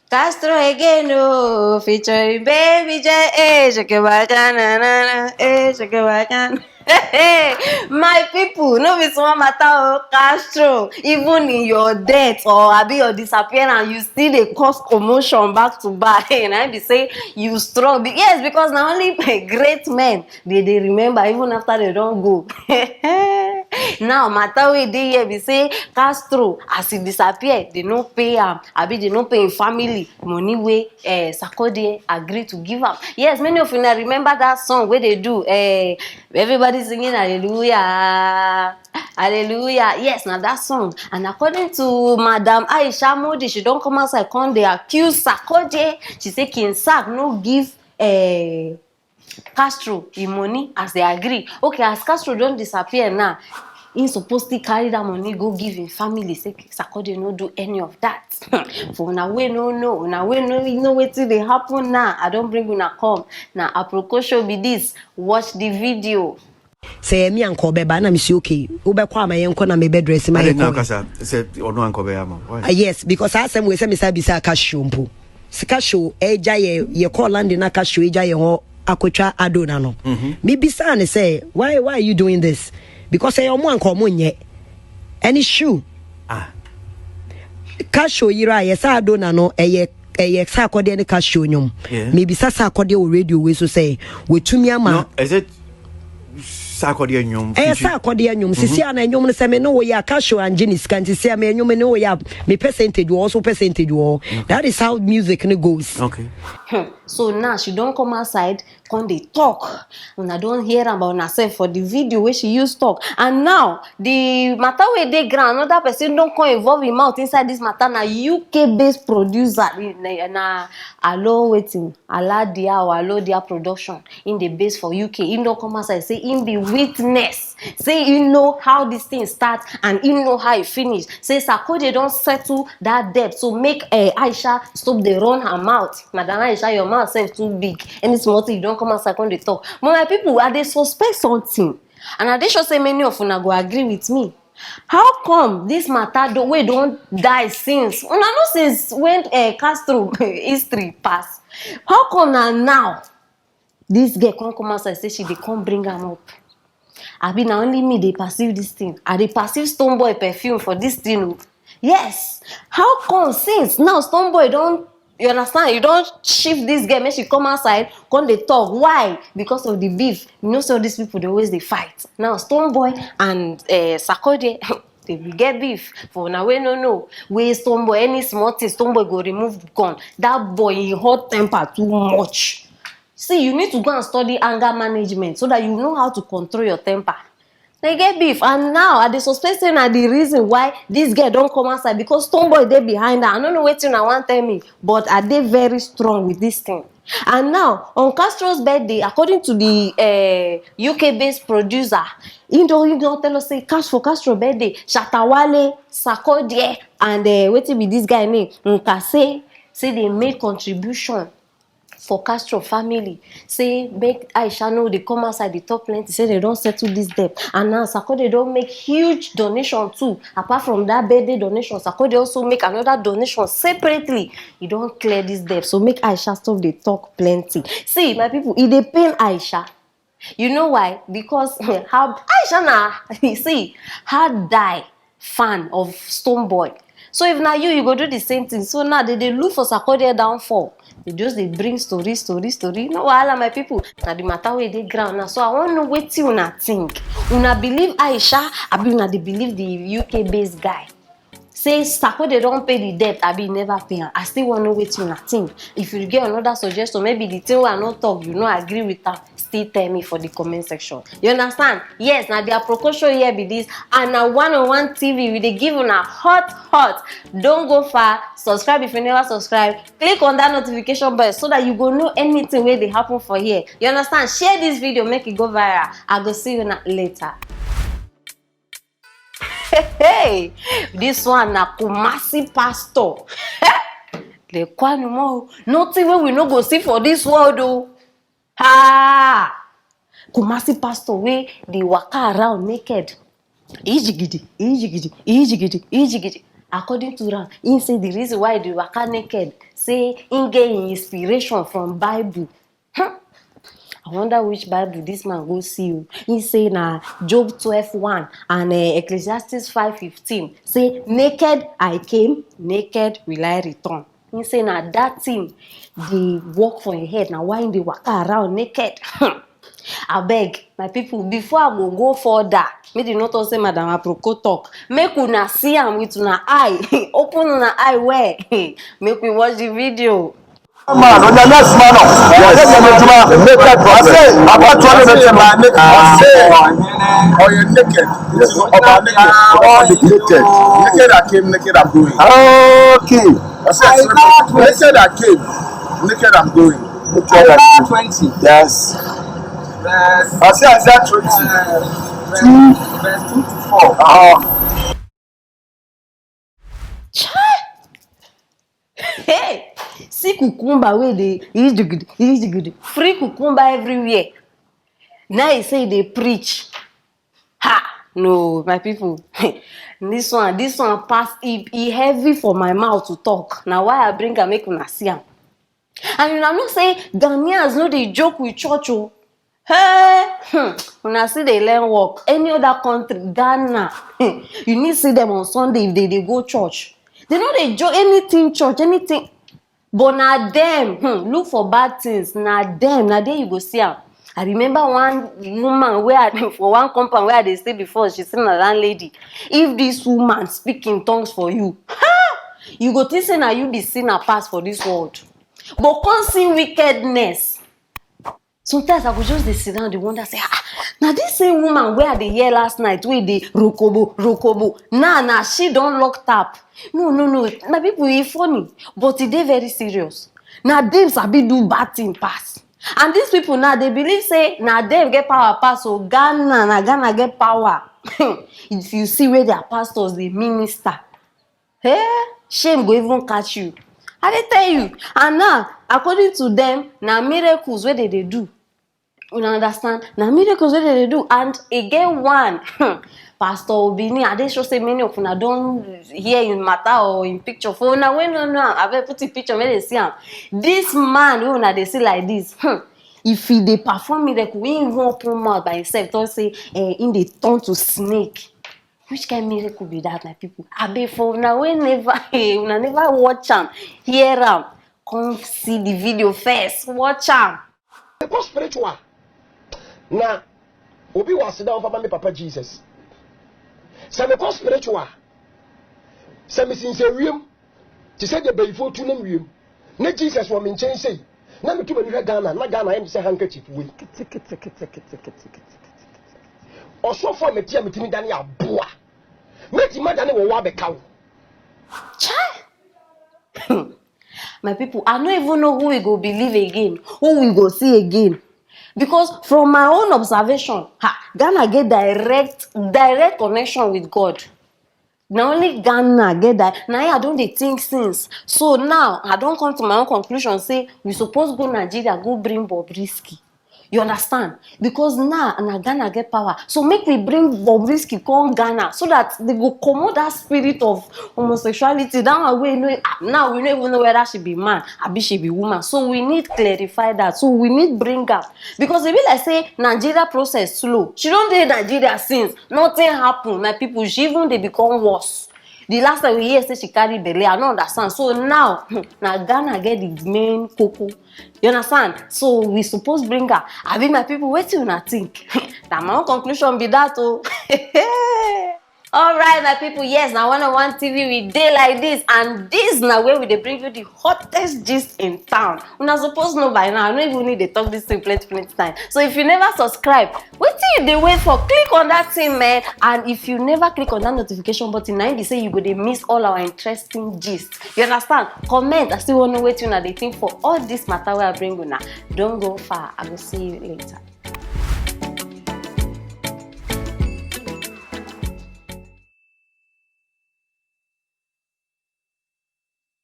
Castro again, oh, featuring Baby J. Shake it back, na na na, shake it back, my people, no be small matter, oh, Castro. Even in your death or abi your disappearance, you still dey cause commotion back to back. And I be say you strong. Yes, because na only great men they remember even after they don't go. Now matter wey dey here be say Castro as he disappear, they no pay am, abi they no pay him family money wey Sarkodie agree to give am. Yes, many of una remember that song wey they do everybody singing hallelujah, hallelujah. Yes, now that song. And according to Madam Aisha Modi, she don't come outside come dey accuse Sarkodie. She say King Sark no give Castro him money as they agree. Okay, as Castro don't disappear now, he supposed to carry that money go give him family. Say Sarkodie no do any of that. For una we no know, una we no know wetin dey happen now. I don't bring una come. Now aproko show be this. Watch the video. Say me uncle beba na me say okay. Ubekwa ma yenko na me bedress ma yenko. Say ono uncle beba ma. Yes, because asem we say me say bisa Castro mpo. Sika show eja ye call land na Castro eja ye ho akotwa adona no. Me bisa ne say why are you doing this? Because say omo anko mo nye. Any shoe. Castro yira ye sa adona no eye Sarkodie ne Castro nyom. Me bisa Sarkodie o radio we so say we tumi ama. No, is it Sarkodie nyom? Sarkodie nyom. Sisi ana nyom no say me no we ya Castro and Jenny scanty say me nyom no we ya me percentage also percentage wo. That is how music no goes. Okay. So now she don't come outside, come they talk. And I don't hear about herself for the video where she used talk. And now the matter where they grant another person don't come involve him out inside this matter. Now UK based producer na allow waiting, allow dia or allow dia production in the base for UK. He don't come outside say in the witness. Say you know how this thing starts and you know how it finish. Say Sarkodie don't settle that debt. So make Aisha stop the run her mouth. Madam Aisha, your mouth self too big. Any small thing you don't come outside when they talk. But my people, are they suspect something? And are they sure say many of una go agree with me? How come this matter don't die since? Una know since when Castro history pass. How come now this girl can't come outside say she they can't bring am up? I be now only me they perceive this thing. I they perceive Stonebwoy perfume for this thing. Yes. How come since now Stonebwoy don't, you understand? You don't shift this girl, make she come outside, come they talk. Why? Because of the beef. You know, so these people they always they fight. Now Stonebwoy and Sarkodie they will get beef. For now we no. Where Stonebwoy any small thing, Stonebwoy go remove the gun. That boy in hot temper too much. See, you need to go and study anger management so that you know how to control your temper. They get beef, and now at the suspecting are the reason why this girl don't come outside because Stonebwoy they behind her. I don't know what you want to tell me, but are they very strong with this thing? And now on Castro's birthday, according to the UK-based producer, you don't tell us say for Castro birthday, Shatawale, Sarkodie, and what be this guy name? Nkase, say they made contribution for Castro family. Say make Aisha know they come outside the top plenty, say they don't settle this debt. And now Sarkodie don't make huge donation too. Apart from that birthday donation, Sarkodie also make another donation separately. He don't clear this debt. So make Aisha stop they talk plenty. See, my people, it dey pain Aisha. You know why? Because how Aisha now, see, her die fan of Stonebwoy. So if now you go do the same thing. So now they look for Sarkodie downfall. They bring story. No wahala, my people. Now the matter where they ground now. So I want to know what you una think. Una believe Aisha, abi una they believe the UK based guy. Say Sarkodie don't pay the debt, abi never pay. I still want to know what you una think. If you get another suggestion, maybe the thing I not talk, you know, agree with her. Still tell me for the comment section. You understand? Yes, now the aproko show here be this, and now one-on-one TV we they give una hot. Don't go far. Subscribe if you never subscribe. Click on that notification bell so that you go know anything where they happen for here. You understand? Share this video, make it go viral. I go see you later. Hey, this one na Kumasi pastor. Le kwa no more. Nothing where we no go see for this world though. Kumasi pastor way they waka around naked. Ijigidi. according to am, he say the reason why they waka naked, say he get inspiration from Bible. I wonder which Bible this man go see o. He say na Job 12:1 and Ecclesiastes 5:15. Say naked I came, naked will I return. He say na that thing dey work for him head, na why him dey waka around naked. Abeg, my people, before I go further, make you not talk say Madam Aproko talk. Make una see am with una eye. Open una eye well. Make we watch the video. Man, on the next man, I say, about 20 man, I say, or you're naked, about naked, all naked, naked I came, naked I'm going. Okay. I said, naked I came, naked I'm going. Isaiah 20. Yes. I say Isaiah 20. Verse 2 to 4. Hey, see cucumber where they good. Free cucumber everywhere. Now he say they preach. Ha! No, my people. this one pass e heavy for my mouth to talk. Now why I bring am make una see am. And you know say Ghanaians no dey joke with church o. Hey, una see they learn work. Any other country, Ghana, you need see them on Sunday if they go church. They no dey joke anything church, anything. But na them, look for bad things. Na them, na there you go see am. I remember one woman where for one compound where they stay before, she say na landlady. If this woman speak in tongues for you, you go think say na you be sinner pass for this world. But come see wickedness. Sometimes I go just dey sit down, dey wonder say, now this same woman where I dey hear last night, wey dey rokobo, now she don lock tap. No, my people e funny, but e dey very serious. Na dem sabi do bad thing pass. And these people now, they believe say na dem get power pass, so Ghana get power. If you see where their pastors dey minister, shame go even catch you. I dey tell you. And now, according to them, na miracles wey they do. You understand? Na miracles wey they do. And again one, Pastor Obini, I dey sure say many of una don hear in matter or in picture. For una wey no know, I will put in picture make they see am. This man wey una dey see like this, if he dey perform miracle, he even open mouth by himself, don't say in dey turn to snake. Which kind of miracle be that, my people? Abeg for una wey never watch am, hear am, come see the video first. Watch am. Because spiritual. Now, Obi was sit down for my Papa Jesus. So because spiritual. So me since real. To say the before to them real. Ne Jesus was in change say. Na me to me Ghana, na Ghana am say handkerchief we. Also for me tia me timi dan ya boa. Me ti ma dan wo wa be kawo. My people, I don't even know who we go believe again, who we go see again. Because from my own observation, Ghana get direct connection with God. Now only Ghana get that. Now I don't dey think since. So now I don't come to my own conclusion. Say we suppose go Nigeria, go bring Bobrisky. You understand? Because now Ghana get power. So make me bring Bobrisky come Ghana so that they go comot that spirit of homosexuality. Now we don't even know whether she be man or she be woman. So we need clarify that. So we need bring her. Because if like say Nigeria process slow, she don't do Nigeria since nothing happen. My people, she even they become worse. The last time we hear say she carry belle, I don't understand. So now Ghana get the main cocoa. You understand? So we suppose bring her. I mean, my people, what do you think? That my own conclusion be that oh. Alright, my people, yes, now 101 TV we day like this, and this now where we they bring you the hottest gist in town. Una suppose know by now. I don't even need to talk this thing plenty time. So if you never subscribe, what do you wait for? Click on that thing, man. And if you never click on that notification button, now they say you go they miss all our interesting gist. You understand? Comment. I still want to know what you know they think for all this matter where I bring you now. Don't go far. I will see you later.